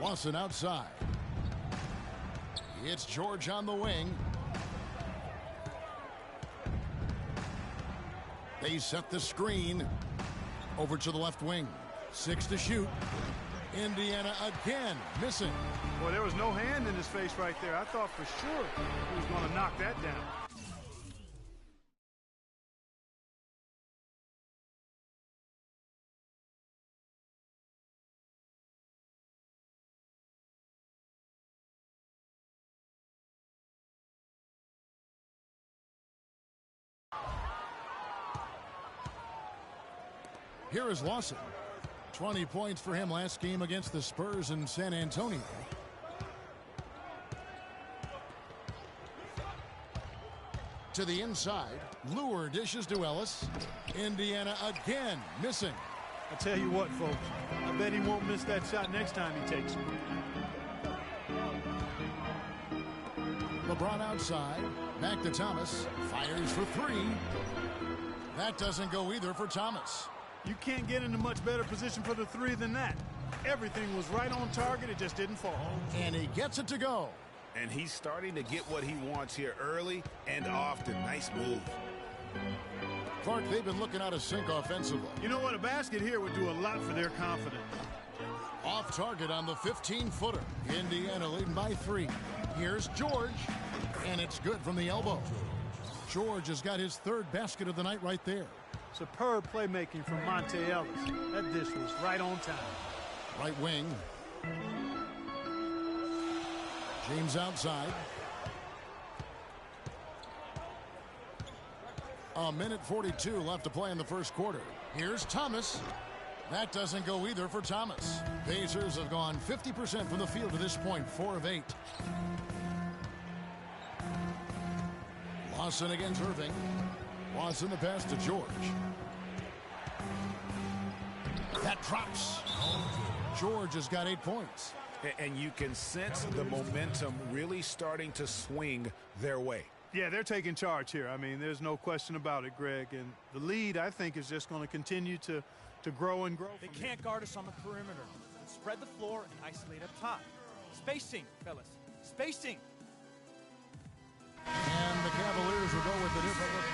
Lawson outside. It's George on the wing. They set the screen. Over to the left wing. 6 to shoot. Indiana again missing. Boy, there was no hand in his face right there. I thought for sure he was going to knock that down. Here is Lawson. 20 points for him last game against the Spurs in San Antonio. To the inside. Lure dishes to Ellis. Indiana again missing. I tell you what, folks. I bet he won't miss that shot next time he takes it. LeBron outside. Back to Thomas. Fires for 3. That doesn't go either for Thomas. You can't get in a much better position for the 3 than that. Everything was right on target. It just didn't fall. And he gets it to go. And he's starting to get what he wants here early and often. Nice move. Clark, they've been looking out of sync offensively. You know what? A basket here would do a lot for their confidence. Off target on the 15-footer. Indiana leading by 3. Here's George. And it's good from the elbow. George has got his 3rd basket of the night right there. Superb playmaking from Monte Ellis. That dish was right on time. Right wing. James outside. A minute 42 left to play in the first quarter. Here's Thomas. That doesn't go either for Thomas. Pacers have gone 50% from the field to this point, 4 of 8. Lawson against Irving. Lawson the pass to George. That drops. George has got 8 points. And you can sense the momentum really starting to swing their way. Yeah, they're taking charge here. I mean, there's no question about it, Greg. And the lead, I think, is just going to continue to grow and grow. They can't guard us on the perimeter. Spread the floor and isolate up top. Spacing, fellas. Spacing. And the Cavaliers will go with the different look.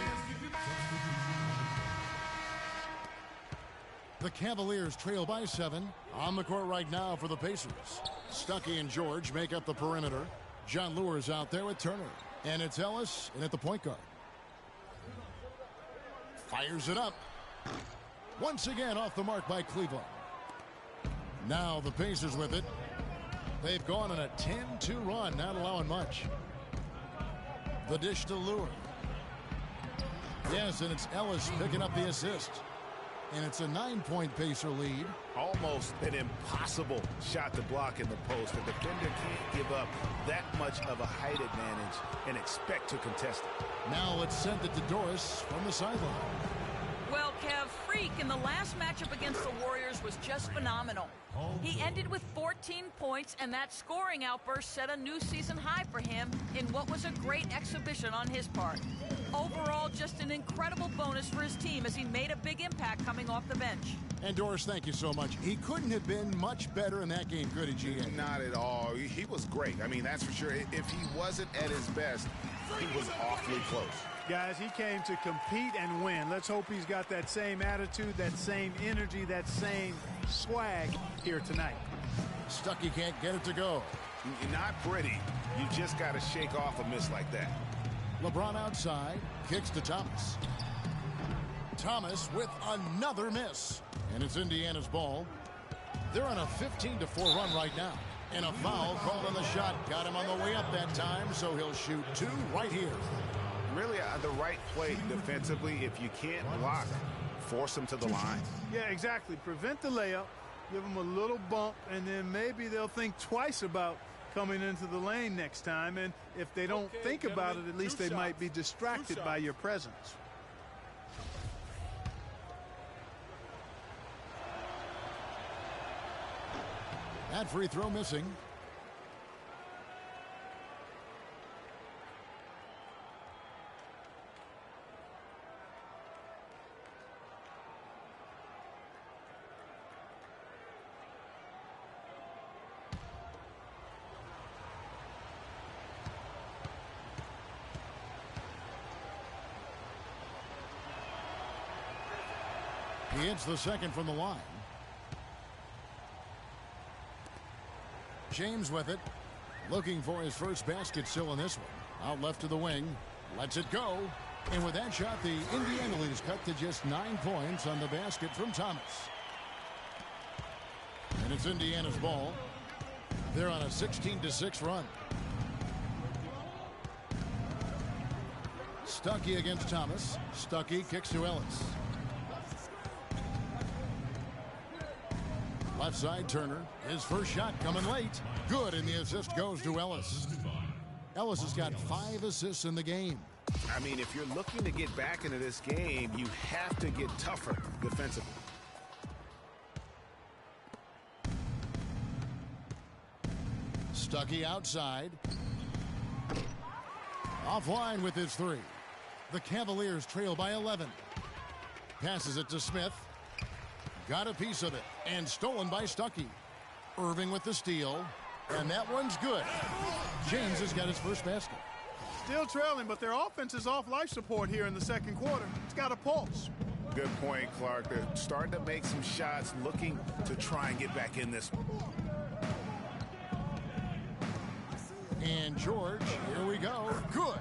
The Cavaliers trail by 7. On the court right now for the Pacers. Stuckey and George make up the perimeter. John Lure's out there with Turner. And it's Ellis in at the point guard. Fires it up. Once again off the mark by Cleveland. Now the Pacers with it. They've gone on a 10-2 run, not allowing much. The dish to Lure. Yes, and it's Ellis picking up the assist. And it's a 9-point Pacer lead. Almost an impossible shot to block in the post. The defender can't give up that much of a height advantage and expect to contest it. Now let's send it to Doris from the sideline. Well, Kev, Freak in the last matchup against the Warriors was just phenomenal. He ended with 14 points, and that scoring outburst set a new season high for him in what was a great exhibition on his part. Overall, just an incredible bonus for his team as he made a big impact coming off the bench. And Doris, thank you so much. He couldn't have been much better in that game, could he, GA? Not at all. He was great. I mean, that's for sure. If he wasn't at his best, he was awfully close. Guys, he came to compete and win. Let's hope he's got that same attitude, that same energy, that same swag here tonight. Stuckey can't get it to go. Not pretty. You just got to shake off a miss like that. LeBron outside, kicks to Thomas. Thomas with another miss. And it's Indiana's ball. They're on a 15-4 run right now. And a foul called on the shot. Got him on the way up that time, so he'll shoot 2 right here. Really the right play defensively. If you can't block, force him to the line. Yeah, exactly. Prevent the layup, give them a little bump, and then maybe they'll think twice about coming into the lane next time. And if they don't think about it, at least they might be distracted by your presence. That free throw missing. He hits the second from the line. James with it. Looking for his first basket still in this one. Out left to the wing. Lets it go. And with that shot, the Indiana lead is cut to just 9 points on the basket from Thomas. And it's Indiana's ball. They're on a 16-6 run. Stuckey against Thomas. Stuckey kicks to Ellis. Left side, Turner. His first shot coming late. Good, and the assist goes to Ellis. Ellis has got 5 assists in the game. I mean, if you're looking to get back into this game, you have to get tougher defensively. Stuckey outside. Offline with his 3. The Cavaliers trail by 11. Passes it to Smith. Got a piece of it. And stolen by Stuckey. Irving with the steal. And that one's good. James has got his first basket. Still trailing, but their offense is off life support here in the second quarter. It's got a pulse. Good point, Clark. They're starting to make some shots, looking to try and get back in this one. And George, here we go. Good.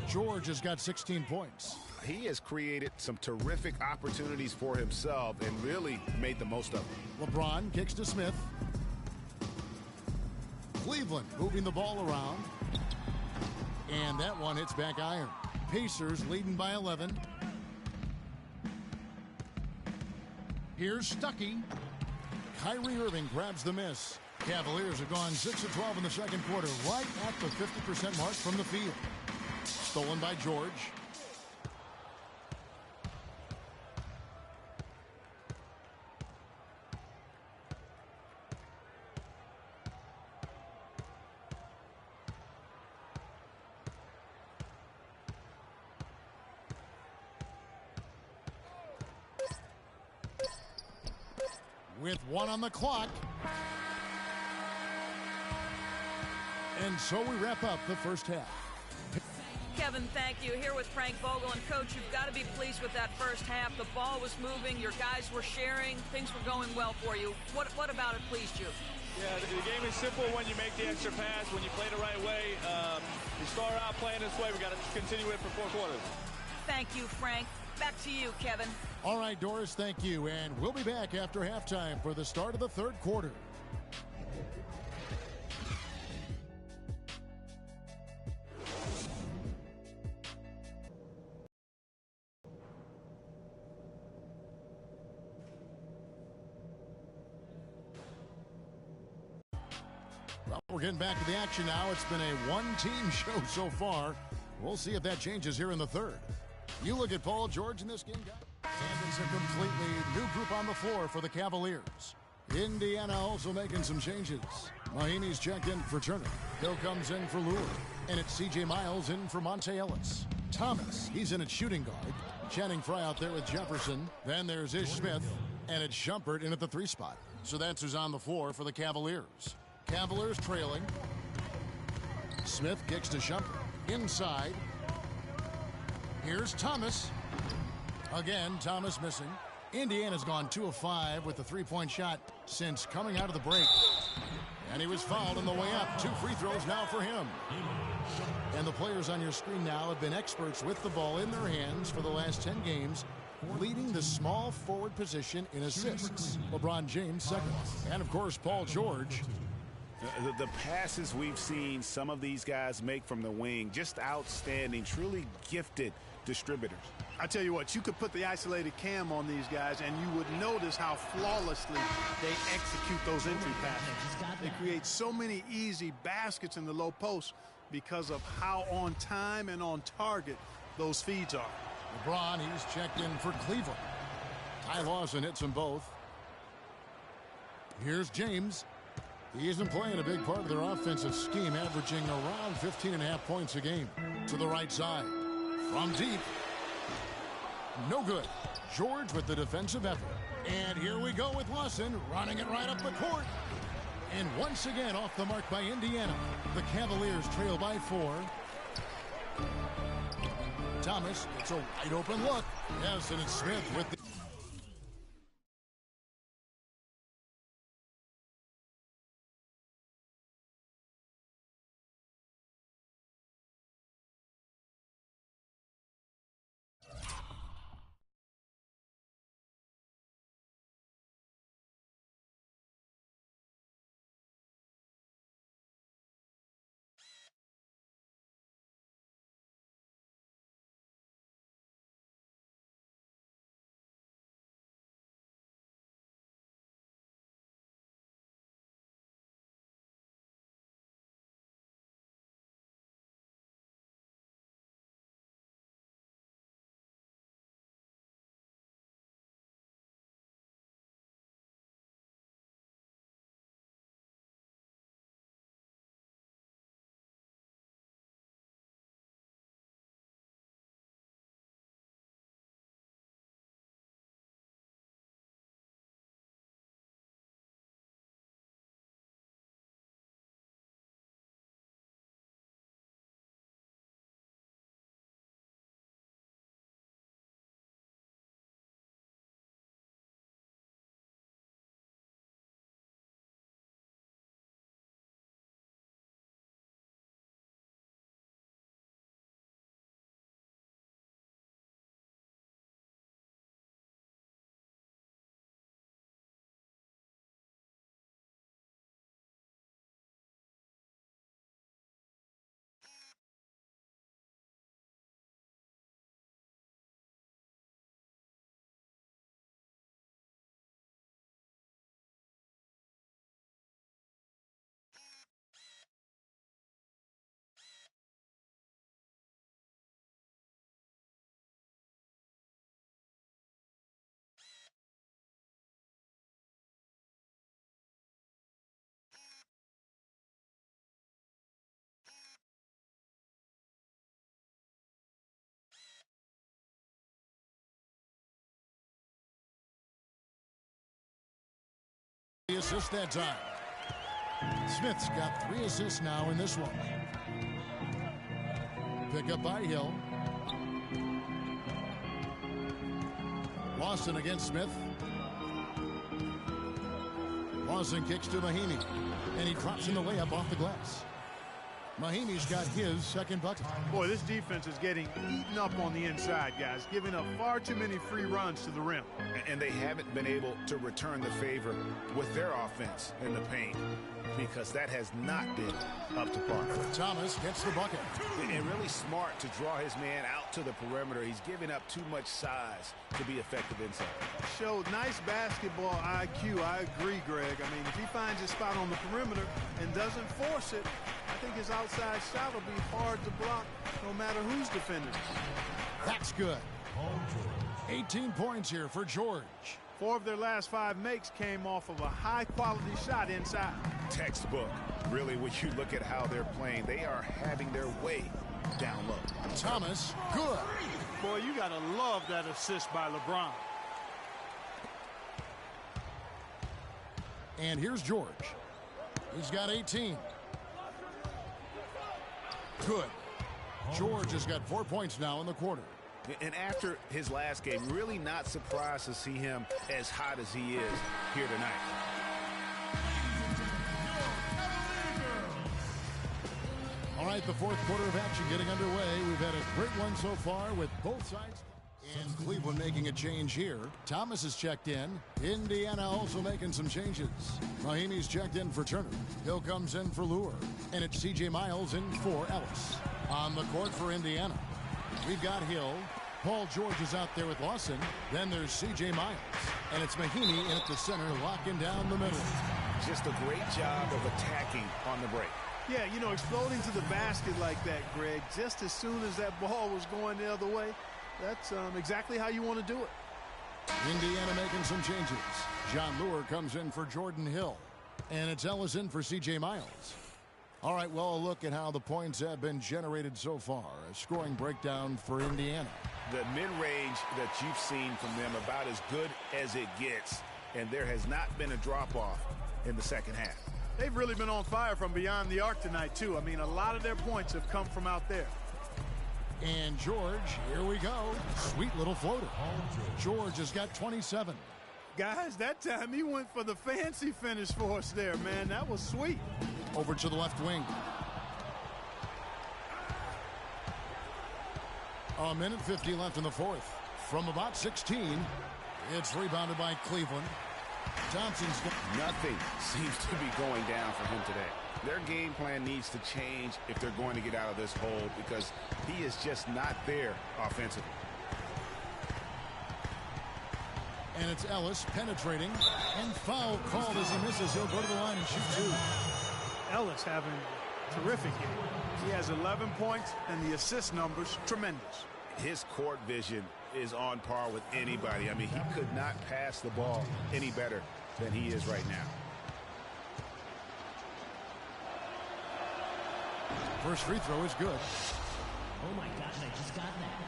George has got 16 points. He has created some terrific opportunities for himself and really made the most of them. LeBron kicks to Smith. Cleveland moving the ball around. And that one hits back iron. Pacers leading by 11. Here's Stuckey. Kyrie Irving grabs the miss. Cavaliers have gone 6 of 12 in the second quarter, right at the 50% mark from the field. Stolen by George. With 1 on the clock. And so we wrap up the first half. Kevin, thank you. Here with Frank Vogel. And, Coach, you've got to be pleased with that first half. The ball was moving. Your guys were sharing. Things were going well for you. What about it pleased you? Yeah, the game is simple when you make the extra pass, when you play the right way. You start out playing this way. We got to continue it for 4 quarters. Thank you, Frank. Back to you, Kevin. All right, Doris, thank you. And we'll be back after halftime for the start of the third quarter. Well, we're getting back to the action now. It's been a one-team show so far. We'll see if that changes here in the third. You look at Paul George in this game, guys. And it's a completely new group on the floor for the Cavaliers. Indiana also making some changes. Mahinmi's checked in for Turner. Hill comes in for Lure. And it's C.J. Miles in for Monte Ellis. Thomas, he's in at shooting guard. Channing Frye out there with Jefferson. Then there's Ish Smith. And it's Shumpert in at the 3 spot. So that's who's on the floor for the Cavaliers. Cavaliers trailing. Smith kicks to Shumpert. Inside. Here's Thomas. Again, Thomas missing. Indiana's gone 2 of 5 with the 3-point shot since coming out of the break. And he was fouled on the way up. 2 free throws now for him. And the players on your screen now have been experts with the ball in their hands for the last 10 games, leading the small forward position in assists. LeBron James second. And, of course, Paul George. The passes we've seen some of these guys make from the wing, just outstanding, truly gifted distributors. I tell you what, you could put the isolated cam on these guys and you would notice how flawlessly they execute those entry passes. They create so many easy baskets in the low post because of how on time and on target those feeds are. LeBron, he's checked in for Cleveland. Ty Lawson hits them both. Here's James. He isn't playing a big part of their offensive scheme, averaging around 15.5 points a game. To the right side. From deep. No good. George with the defensive effort. And here we go with Lawson running it right up the court. And once again off the mark by Indiana. The Cavaliers trail by 4. Thomas gets a wide open look. Yes, and it's Smith with the... The assist that time. Smith's got 3 assists now in this one. Pick up by Hill. Lawson against Smith. Lawson kicks to Mahinmi, and he drops in the layup off the glass. Mahinmi's got his second bucket. Boy, this defense is getting eaten up on the inside, guys, giving up far too many free runs to the rim. And they haven't been able to return the favor with their offense in the paint, because that has not been up to par. Thomas gets the bucket. And really smart to draw his man out to the perimeter. He's giving up too much size to be effective inside. Showed nice basketball IQ. I agree, Greg. I mean, if he finds his spot on the perimeter and doesn't force it, I think his outside shot will be hard to block no matter who's defending. That's good. 18 points here for George. 4 of their last 5 makes came off of a high-quality shot inside. Textbook. Really, when you look at how they're playing, they are having their way down low. Thomas, good. Boy, you got to love that assist by LeBron. And here's George. He's got 18. Good. George has got 4 points now in the quarter. And after his last game, really not surprised to see him as hot as he is here tonight. All right, the fourth quarter of action getting underway. We've had a great one so far with both sides. And Cleveland making a change here. Thomas is checked in. Indiana also making some changes. Mahinmi's checked in for Turner. Hill comes in for Lure. And it's C.J. Miles in for Ellis. On the court for Indiana, we've got Hill. Paul George is out there with Lawson. Then there's C.J. Miles. And it's Mahinmi in at the center, locking down the middle. Just a great job of attacking on the break. Yeah, you know, exploding to the basket like that, Greg, just as soon as that ball was going the other way, that's exactly how you want to do it. Indiana making some changes. John Lure comes in for Jordan Hill. And it's Ellis in for C.J. Miles. All right, well, a look at how the points have been generated so far. A scoring breakdown for Indiana. The mid-range that you've seen from them about as good as it gets. And there has not been a drop-off in the second half. They've really been on fire from beyond the arc tonight, too. I mean, a lot of their points have come from out there. And George, here we go. Sweet little floater. George has got 27. Guys, that time he went for the fancy finish for us there, man. That was sweet. Over to the left wing. A minute 50 left in the fourth. From about 16, it's rebounded by Cleveland. Thompson's nothing seems to be going down for him today. Their game plan needs to change if they're going to get out of this hole, because he is just not there offensively. And it's Ellis penetrating, and foul called as he misses. He'll go to the line and shoot 2. Ellis having a terrific game. He has 11 points, and the assist numbers tremendous. His court vision is on par with anybody. I mean, he could not pass the ball any better than he is right now. First free throw is good. Oh my gosh, I just got that.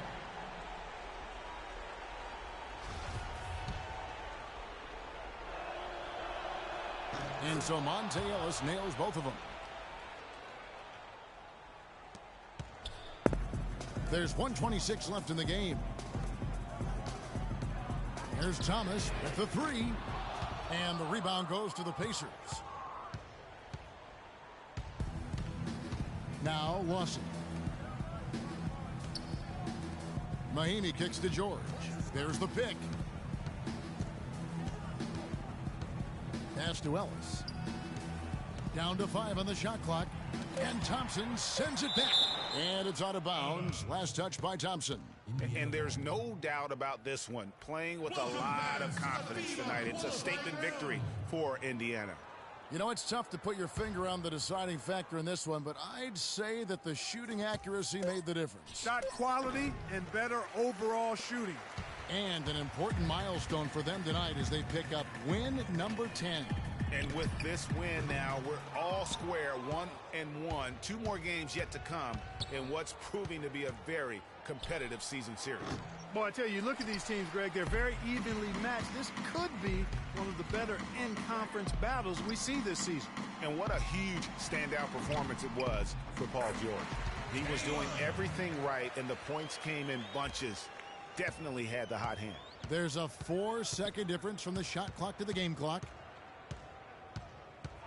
And so Monte Ellis nails both of them. There's 1:26 left in the game. Here's Thomas with the 3. And the rebound goes to the Pacers. Now Lawson. Mahinmi kicks to George. There's the pick. Pass to Ellis. Down to 5 on the shot clock. And Thompson sends it back. And it's out of bounds. Last touch by Thompson. And there's no doubt about this one. Playing with a lot of confidence tonight. It's a statement victory for Indiana. You know, it's tough to put your finger on the deciding factor in this one, but I'd say that the shooting accuracy made the difference. Shot quality and better overall shooting. And an important milestone for them tonight as they pick up win number 10. And with this win now, we're all square, 1-1. 2 more games yet to come in what's proving to be a very competitive season series. Boy, I tell you, look at these teams, Greg. They're very evenly matched. This could be one of the better in-conference battles we see this season. And what a huge standout performance it was for Paul George. He was doing everything right, and the points came in bunches. Definitely had the hot hand. There's a 4-second difference from the shot clock to the game clock.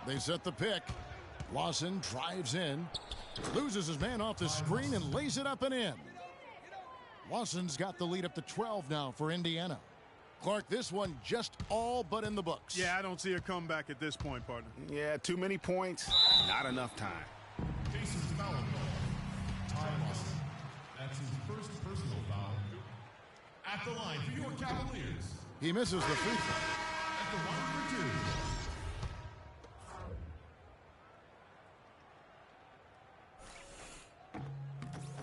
They set the pick. Lawson drives in, loses his man off the screen, and lays it up and in. Lawson's got the lead up to 12 now for Indiana. Clark, this one just all but in the books. Yeah, I don't see a comeback at this point, partner. Yeah, too many points, not enough time. Jason's foul ball. Ty Lawson. That's his first personal foul. At the line for your Cavaliers. He misses the free throw. At the line for 2.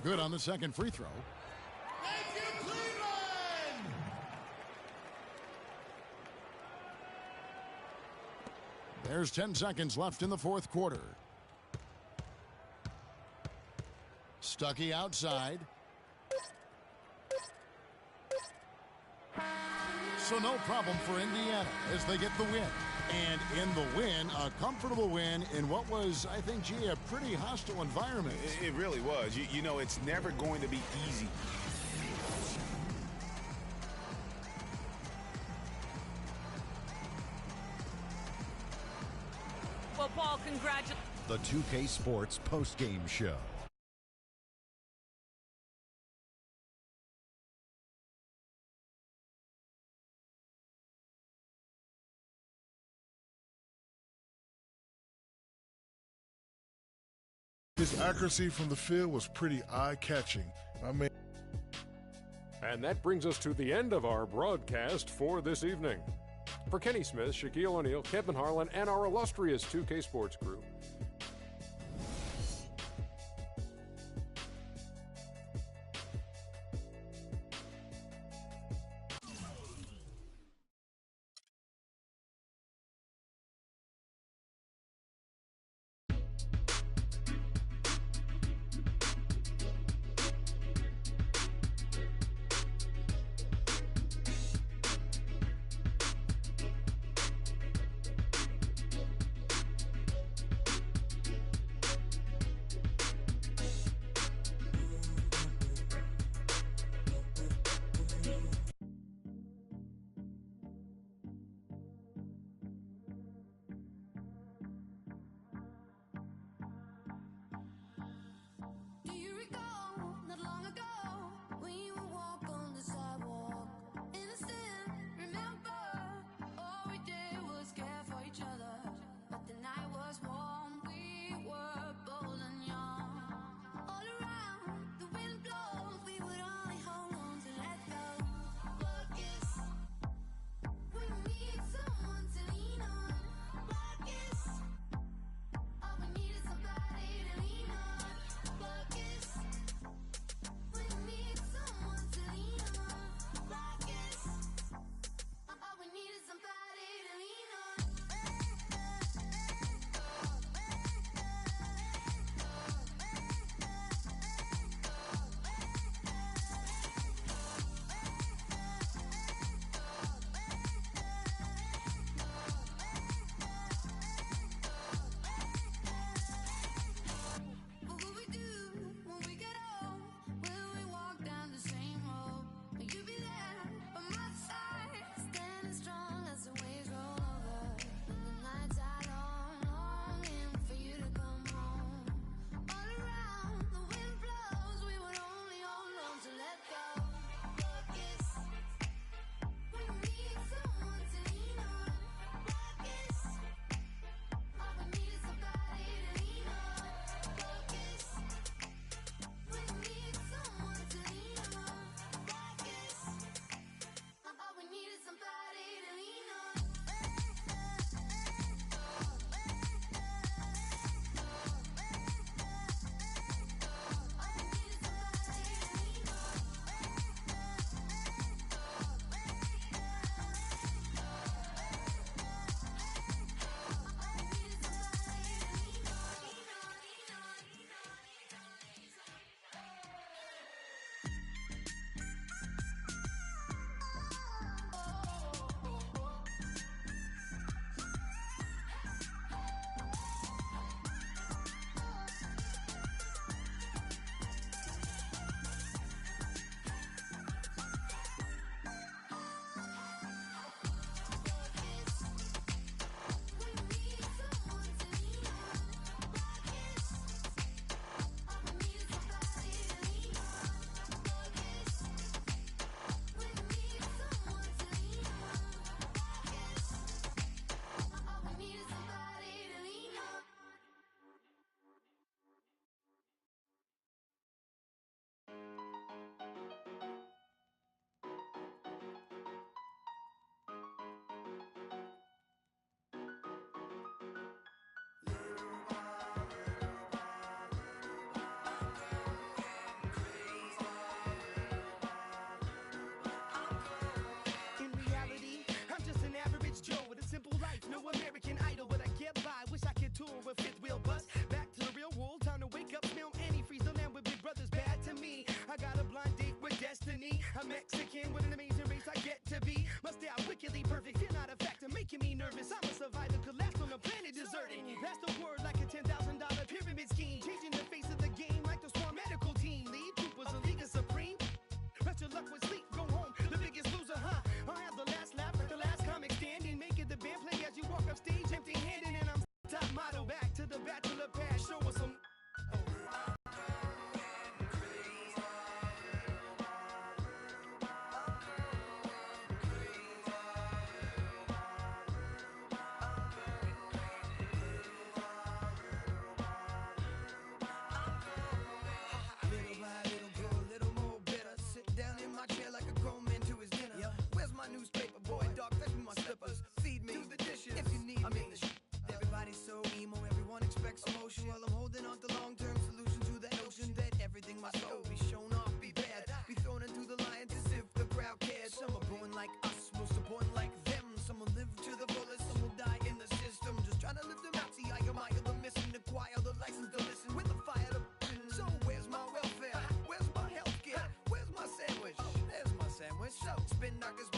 Good on the second free throw. Thank you, Cleveland! There's 10 seconds left in the fourth quarter. Stuckey outside. So no problem for Indiana as they get the win. And in the win, a comfortable win in what was, I think, a pretty hostile environment. It really was. You know, it's never going to be easy. Well, Paul, congratulations. The 2K Sports postgame show. His accuracy from the field was pretty eye-catching. And that brings us to the end of our broadcast for this evening. For Kenny Smith, Shaquille O'Neal, Kevin Harlan, and our illustrious 2K Sports crew, and sleep, go home, the biggest loser, huh? I have the last laugh, the last comic standing. Make it the band play as you walk up stage empty-handed. And I'm top model, back to the bachelor pad. Show us some. Well, I'm holding on to long-term solution to that notion that everything must go, be shown off, be bad, be thrown into the lions as if the crowd cares. Some are born like us, most are born like them. Some will live to the fullest, some will die in the system. Just trying to live them out, see I admire the missing, acquire the license to listen with the fire to. So where's my welfare? Where's my healthcare? Where's my sandwich? There's my sandwich. So spin knockers.